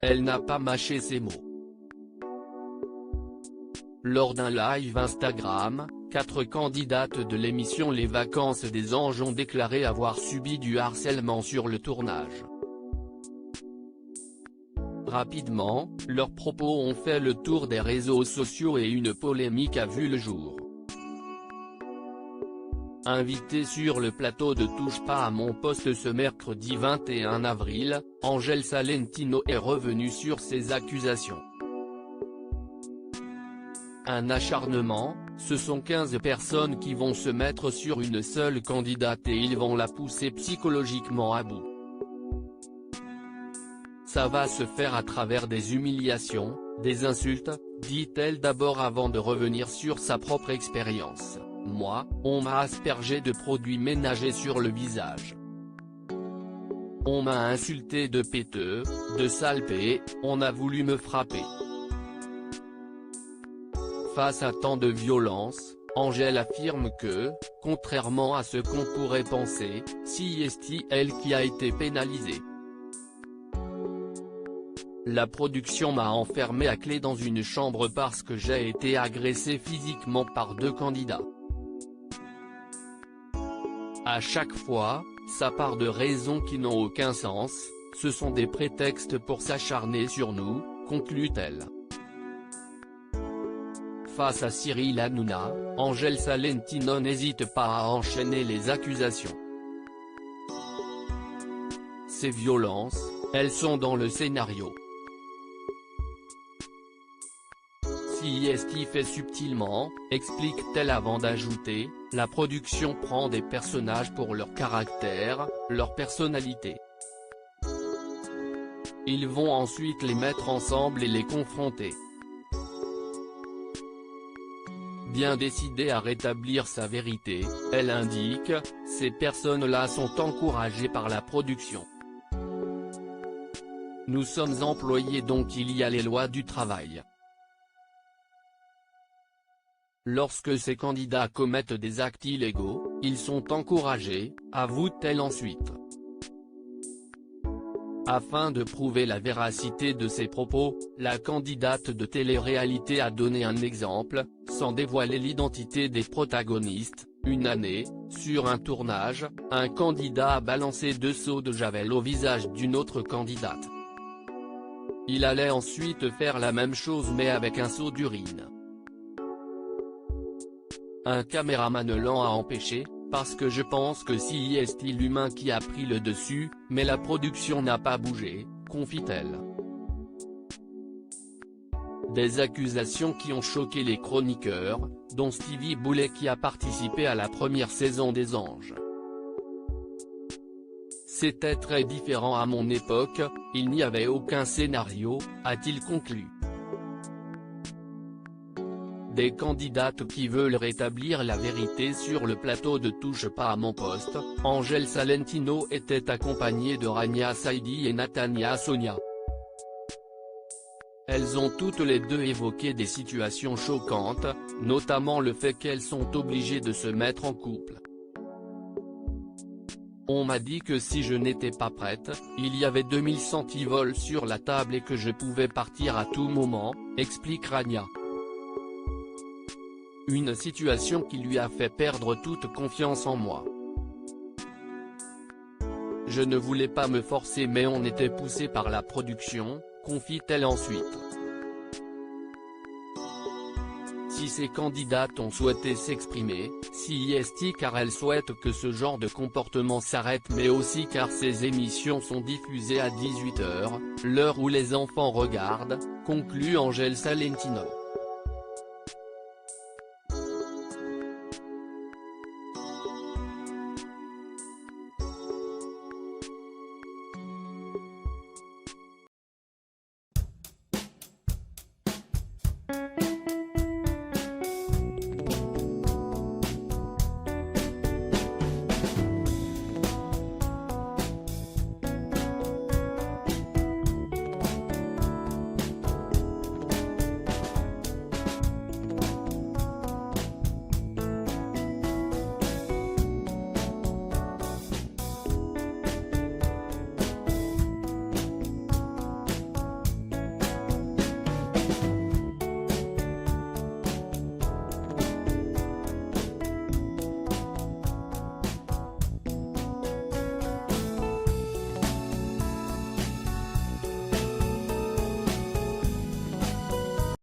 Elle n'a pas mâché ses mots. Lors d'un live Instagram, 4 candidates de l'émission Les Vacances des Anges ont déclaré avoir subi du harcèlement sur le tournage. Rapidement, leurs propos ont fait le tour des réseaux sociaux et une polémique a vu le jour. Invitée sur le plateau de Touche pas à mon poste ce mercredi 21 avril, Angel Salentino est revenue sur ces accusations. Un acharnement, ce sont 15 personnes qui vont se mettre sur une seule candidate et ils vont la pousser psychologiquement à bout. Ça va se faire à travers des humiliations, des insultes, dit-elle d'abord avant de revenir sur sa propre expérience. Moi, on m'a aspergé de produits ménagers sur le visage. On m'a insulté de péteux, de salpé, on a voulu me frapper. Face à tant de violence, Angel affirme que, contrairement à ce qu'on pourrait penser, c'est elle qui a été pénalisée. La production m'a enfermé à clé dans une chambre parce que j'ai été agressé physiquement par 2 candidats. À chaque fois, ça part de raisons qui n'ont aucun sens, ce sont des prétextes pour s'acharner sur nous, conclut-elle. Face à Cyril Hanouna, Angel Salentino n'hésite pas à enchaîner les accusations. Ces violences, elles sont dans le scénario. C'est fait subtilement, explique-t-elle avant d'ajouter, la production prend des personnages pour leur caractère, leur personnalité. Ils vont ensuite les mettre ensemble et les confronter. Bien décidée à rétablir sa vérité, elle indique, ces personnes-là sont encouragées par la production. Nous sommes employés donc il y a les lois du travail. Lorsque ces candidats commettent des actes illégaux, ils sont encouragés, avoue-t-elle ensuite. Afin de prouver la véracité de ses propos, la candidate de télé-réalité a donné un exemple, sans dévoiler l'identité des protagonistes. Une année, sur un tournage, un candidat a balancé 2 seaux de javel au visage d'une autre candidate. Il allait ensuite faire la même chose mais avec un seau d'urine. Un caméraman l'en a empêché, parce que je pense que c'est l'humain qui a pris le dessus, mais la production n'a pas bougé, confie-t-elle. Des accusations qui ont choqué les chroniqueurs, dont Stevie Boulet qui a participé à la première saison des Anges. C'était très différent à mon époque, il n'y avait aucun scénario, a-t-il conclu. Des candidates qui veulent rétablir la vérité sur le plateau de Touche pas à mon poste, Angel Salentino était accompagnée de Rania Saidi et Natania Sonia. Elles ont toutes les 2 évoqué des situations choquantes, notamment le fait qu'elles sont obligées de se mettre en couple. On m'a dit que si je n'étais pas prête, il y avait 2000 centivols sur la table et que je pouvais partir à tout moment, explique Rania. Une situation qui lui a fait perdre toute confiance en moi. Je ne voulais pas me forcer mais on était poussé par la production, confie-t-elle ensuite. Si ces candidates ont souhaité s'exprimer, c'est car elles souhaitent que ce genre de comportement s'arrête mais aussi car ces émissions sont diffusées à 18 h, l'heure où les enfants regardent, conclut Angel Salentino.